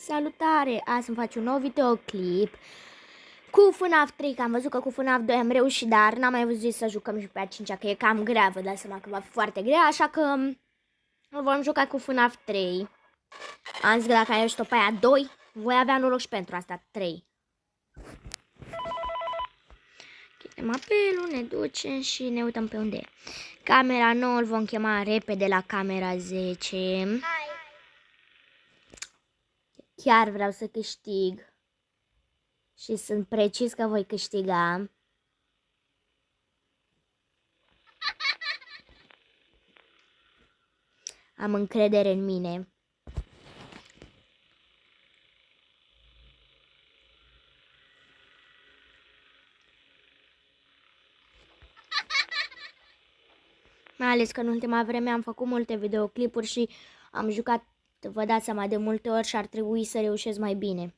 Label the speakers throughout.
Speaker 1: Salutare! Azi îmi fac un nou videoclip cu FNAF 3, că am văzut că cu FNAF 2 am reușit, dar n-am mai văzut să jucăm și pe a 5-a, că e cam grea, vă dați seama că va fi foarte grea, așa că vom juca cu FNAF 3. Am zis că dacă ai ieșit pe aia 2, voi avea noroc și pentru asta 3. Chidem apelul, ne ducem și ne uităm pe unde e. Camera 9 îl vom chema repede la camera 10. Chiar vreau să câștig. Și sunt precis că voi câștiga. Am încredere în mine. Mai ales că în ultima vreme am făcut multe videoclipuri și am jucat, vă dați seama, de multe ori și ar trebui să reușesc mai bine.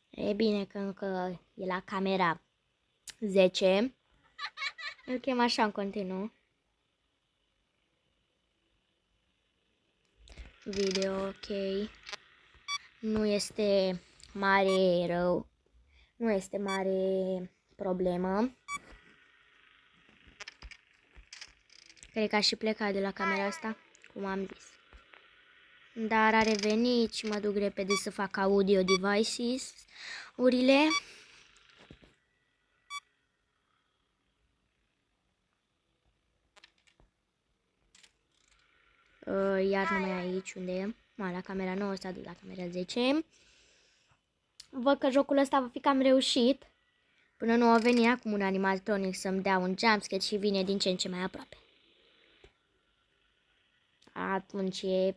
Speaker 1: E bine că încă e la camera 10. Îl chem așa în continuu. Video, ok. Nu este mare rău. Nu este mare problemă. Cred că aș și pleca de la camera asta, cum am zis. Dar a revenit și mă duc repede să fac audio devices urile. Iar numai aici, unde e? La camera 9 s-a dus la camera 10. Văd că jocul ăsta va fi cam reușit. Până nu a venit acum un animatronic să-mi dea un jumpscare și vine din ce în ce mai aproape. Atunci e...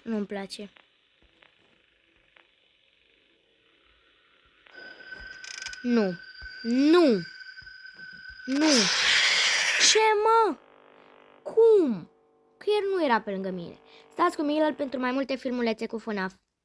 Speaker 1: Nu-mi place. Nu. Nu. Nu. Ce, mă? Cum? Că el nu era pe lângă mine. Stați cu Miguel pentru mai multe filmulețe cu FNAF.